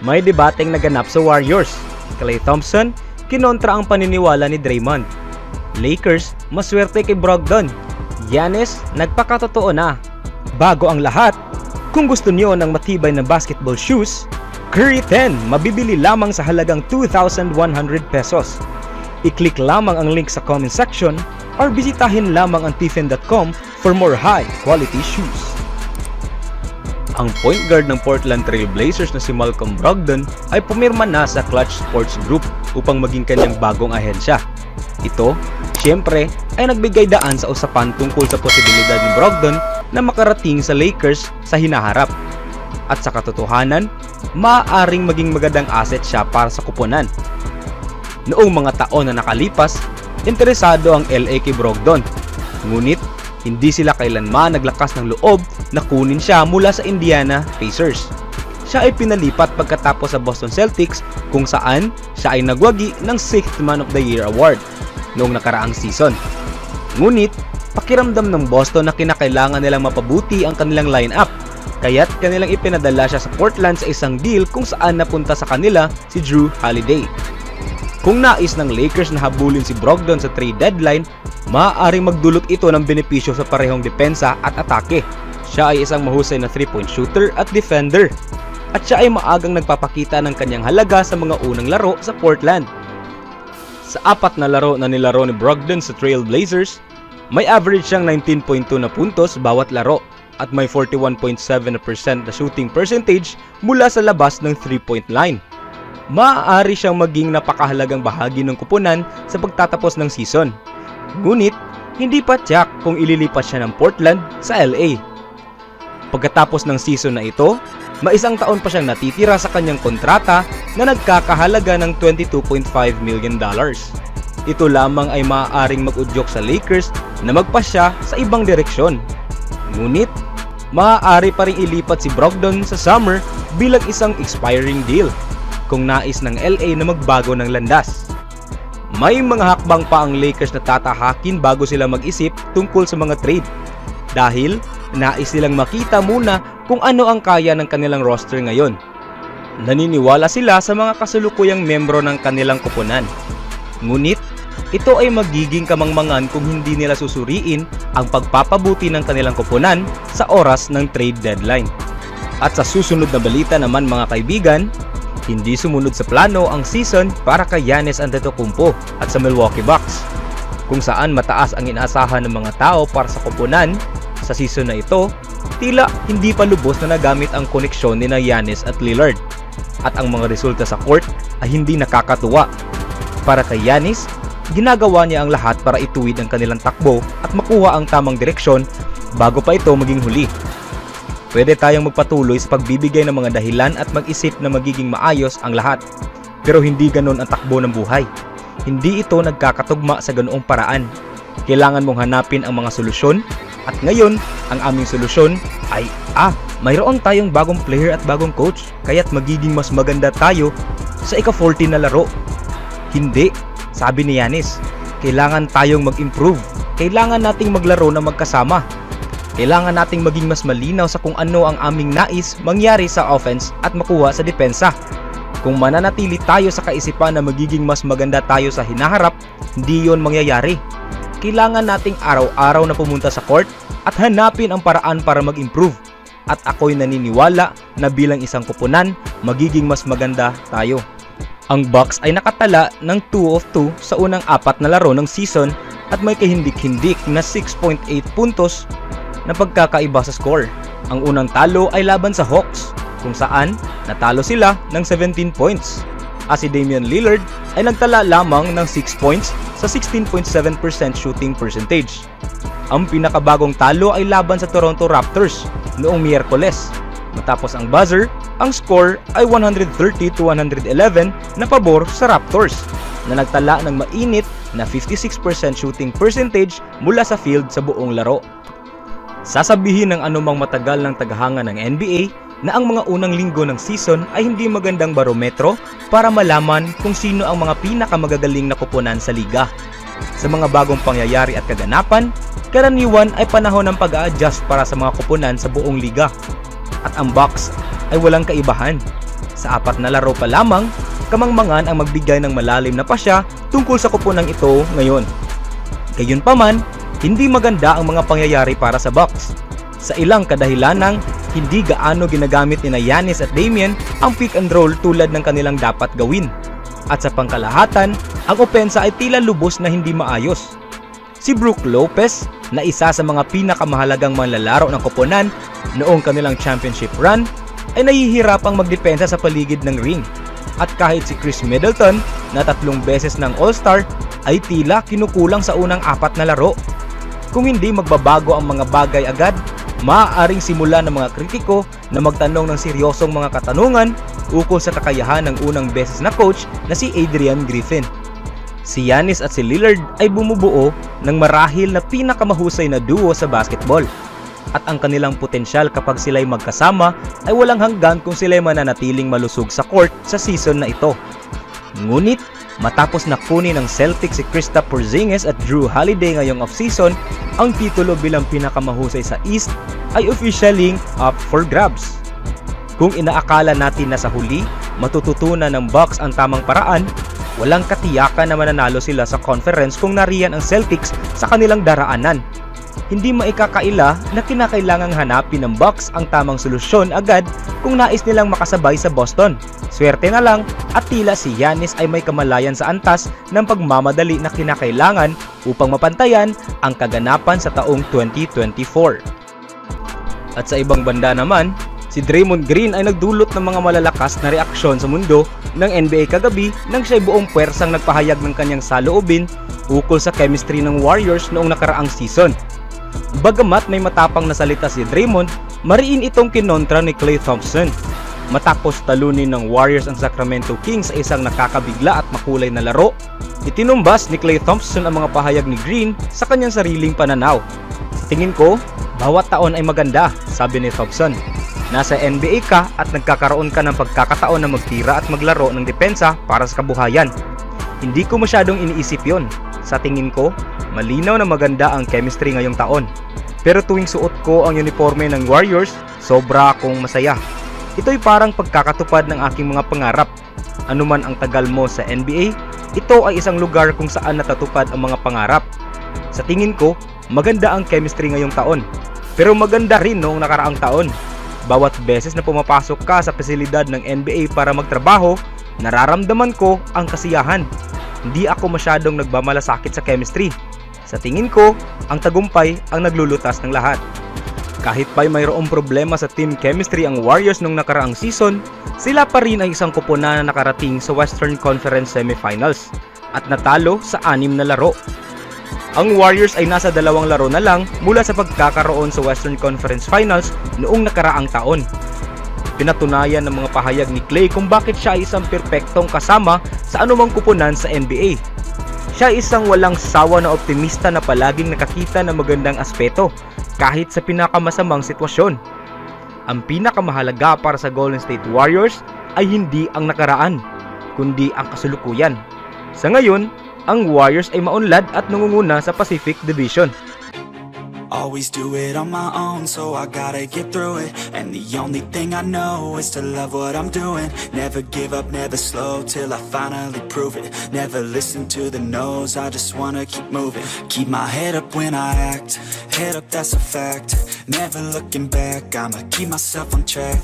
May debateng naganap sa Warriors. Klay Thompson, kinontra ang paniniwala ni Draymond. Lakers, maswerte kay Brogdon. Giannis, nagpakatotoo na. Bago ang lahat, kung gusto niyo ng matibay na basketball shoes, Curry 10 mabibili lamang sa halagang 2,100 pesos. I-click lamang ang link sa comment section or bisitahin lamang ang tiffen.com for more high-quality shoes. Ang point guard ng Portland Trail Blazers na si Malcolm Brogdon ay pumirma na sa Clutch Sports Group upang maging kanyang bagong ahensya. Ito, siyempre, ay nagbigay daan sa usapan tungkol sa posibilidad ni Brogdon na makarating sa Lakers sa hinaharap. At sa katotohanan, maaaring maging magandang asset siya para sa kuponan. Noong mga taon na nakalipas, interesado ang LA kay Brogdon. Ngunit, hindi sila kailanman naglakas ng loob na kunin siya mula sa Indiana Pacers. Siya ay pinalipat pagkatapos sa Boston Celtics kung saan siya ay nagwagi ng 6th Man of the Year award noong nakaraang season. Ngunit, pakiramdam ng Boston na kinakailangan nilang mapabuti ang kanilang lineup, kaya't kanilang ipinadala siya sa Portland sa isang deal kung saan napunta sa kanila si Jrue Holiday. Kung nais ng Lakers na habulin si Brogdon sa trade deadline, maaaring magdulot ito ng benepisyo sa parehong depensa at atake. Siya ay isang mahusay na 3-point shooter at defender, at siya ay maagang nagpapakita ng kanyang halaga sa mga unang laro sa Portland. Sa 4 na laro na nilaro ni Brogdon sa Trail Blazers, may average siyang 19.2 na puntos bawat laro at may 41.7% na shooting percentage mula sa labas ng 3-point line. Maaari siyang maging napakahalagang bahagi ng kupunan sa pagtatapos ng season. Ngunit, hindi pa tiyak kung ililipat siya ng Portland sa LA. Pagkatapos ng season na ito, may isang taon pa siyang natitira sa kanyang kontrata na nagkakahalaga ng $22.5 million. Ito lamang ay maaaring mag-udyok sa Lakers na magpasya sa ibang direksyon. Ngunit, maaari pa ring ilipat si Brogdon sa summer bilang isang expiring deal kung nais ng LA na magbago ng landas. May mga hakbang pa ang Lakers na tatahakin bago sila mag-isip tungkol sa mga trade dahil nais silang makita muna kung ano ang kaya ng kanilang roster ngayon. Naniniwala sila sa mga kasalukuyang membro ng kanilang koponan. Ngunit, ito ay magiging kamangmangan kung hindi nila susuriin ang pagpapabuti ng kanilang koponan sa oras ng trade deadline. At sa susunod na balita naman mga kaibigan, hindi sumunod sa plano ang season para kay Giannis Antetokounmpo at sa Milwaukee Bucks, kung saan mataas ang inaasahan ng mga tao para sa koponan sa season na ito. Tila hindi pa lubos na nagamit ang koneksyon ni Giannis at Lillard, at ang mga resulta sa court ay hindi nakakatuwa. Para kay Giannis, ginagawa niya ang lahat para ituwid ang kanilang takbo at makuha ang tamang direksyon bago pa ito maging huli. Pwede tayong magpatuloy sa pagbibigay ng mga dahilan at mag-isip na magiging maayos ang lahat. Pero hindi ganon ang takbo ng buhay. Hindi ito nagkakatugma sa ganoong paraan. Kailangan mong hanapin ang mga solusyon, at ngayon, ang aming solusyon ay mayroon tayong bagong player at bagong coach, kaya't magiging mas maganda tayo sa ika-14 na laro. Hindi, sabi ni Giannis, kailangan tayong mag-improve. Kailangan nating maglaro na magkasama. Kailangan nating maging mas malinaw sa kung ano ang aming nais mangyari sa offense at makuha sa depensa. Kung mananatili tayo sa kaisipan na magiging mas maganda tayo sa hinaharap, hindi yon mangyayari. Kailangan nating araw-araw na pumunta sa court at hanapin ang paraan para mag-improve. At ako'y naniniwala na bilang isang koponan, magiging mas maganda tayo. Ang Bucks ay nakatala ng 2 of 2 sa unang 4 na laro ng season at may kahindik-hindik na 6.8 puntos na pagkakaiba sa score. Ang unang talo ay laban sa Hawks, kung saan natalo sila ng 17 points. At si Damian Lillard ay nagtala lamang ng 6 points sa 16.7% shooting percentage. Ang pinakabagong talo ay laban sa Toronto Raptors noong Miyerkules. Matapos ang buzzer, ang score ay 130-111 na pabor sa Raptors, na nagtala ng mainit na 56% shooting percentage mula sa field sa buong laro. Sasabihin ng anumang matagal ng tagahanga ng NBA na ang mga unang linggo ng season ay hindi magandang barometro para malaman kung sino ang mga pinakamagagaling na koponan sa liga. Sa mga bagong pangyayari at kaganapan, karaniwan ay panahon ng pag-a-adjust para sa mga koponan sa buong liga. At ang Bucks ay walang kaibahan. Sa 4 na laro pa lamang, kamangmangan ang magbigay ng malalim na pasya tungkol sa koponang ito ngayon. Gayunpaman, hindi maganda ang mga pangyayari para sa Bucks. Sa ilang kadahilanang, hindi gaano ginagamit ni Giannis at Damian ang pick and roll tulad ng kanilang dapat gawin. At sa pangkalahatan, ang opensa ay tila lubos na hindi maayos. Si Brook Lopez, na isa sa mga pinakamahalagang manlalaro ng koponan noong kanilang championship run, ay nahihirapang magdepensa sa paligid ng ring. At kahit si Chris Middleton, na 3 beses ng All-Star, ay tila kinukulang sa unang 4 na laro. Kung hindi magbabago ang mga bagay agad, maaaring simula ng mga kritiko na magtanong ng seryosong mga katanungan ukol sa kakayahan ng unang beses na coach na si Adrian Griffin. Si Giannis at si Lillard ay bumubuo ng marahil na pinakamahusay na duo sa basketball. At ang kanilang potensyal kapag sila'y magkasama ay walang hanggan kung sila'y mananatiling malusog sa court sa season na ito. Ngunit, matapos na kunin ng Celtics si Kristaps Porzingis at Jrue Holiday ngayong offseason, ang titulo bilang pinakamahusay sa East ay officially up for grabs. Kung inaakala natin na sa huli, matututunan ng Bucks ang tamang paraan, walang katiyakan na mananalo sila sa conference kung nariyan ang Celtics sa kanilang daraanan. Hindi maikakaila na kinakailangang hanapin ng Bucks ang tamang solusyon agad kung nais nilang makasabay sa Boston. Swerte na lang at tila si Giannis ay may kamalayan sa antas ng pagmamadali na kinakailangan upang mapantayan ang kaganapan sa taong 2024. At sa ibang banda naman, si Draymond Green ay nagdulot ng mga malalakas na reaksyon sa mundo ng NBA kagabi nang siya'y buong puwersang nagpahayag ng kanyang saloobin ukol sa chemistry ng Warriors noong nakaraang season. Bagamat may matapang na salita si Draymond, mariin itong kinontra ni Klay Thompson. Matapos talunin ng Warriors ang Sacramento Kings sa isang nakakabigla at makulay na laro, itinumbas ni Klay Thompson ang mga pahayag ni Green sa kanyang sariling pananaw. Sa tingin ko, bawat taon ay maganda, sabi ni Thompson. Nasa NBA ka at nagkakaroon ka ng pagkakataon na magtira at maglaro ng depensa para sa kabuhayan. Hindi ko masyadong iniisip yon. Sa tingin ko, malinaw na maganda ang chemistry ngayong taon. Pero tuwing suot ko ang uniforme ng Warriors, sobra akong masaya. Ito'y parang pagkakatupad ng aking mga pangarap. Anuman ang tagal mo sa NBA, ito ay isang lugar kung saan natatupad ang mga pangarap. Sa tingin ko, maganda ang chemistry ngayong taon. Pero maganda rin noong nakaraang taon. Bawat beses na pumapasok ka sa pasilidad ng NBA para magtrabaho, nararamdaman ko ang kasiyahan. Hindi ako masyadong nagmamalasakit sa chemistry. Sa tingin ko, ang tagumpay ang naglulutas ng lahat. Kahit pa'y mayroong problema sa team chemistry ang Warriors nung nakaraang season, sila pa rin ay isang koponan na nakarating sa Western Conference Semifinals at natalo sa 6 na laro. Ang Warriors ay nasa 2 laro na lang mula sa pagkakaroon sa Western Conference Finals noong nakaraang taon. Pinatunayan ng mga pahayag ni Klay kung bakit siya ay isang perpektong kasama sa anumang kupunan sa NBA. Siya ay isang walang sawa na optimista na palaging nakakita ng magandang aspeto kahit sa pinakamasamang sitwasyon. Ang pinakamahalaga para sa Golden State Warriors ay hindi ang nakaraan, kundi ang kasulukuyan. Sa ngayon, ang Warriors ay maunlad at nangunguna sa Pacific Division. Always do it on my own, so I gotta get through it. And the only thing I know is to love what I'm doing. Never give up, never slow, till I finally prove it. Never listen to the no's, I just wanna keep moving. Keep my head up when I act, head up, that's a fact. Never looking back, I'ma keep myself on track.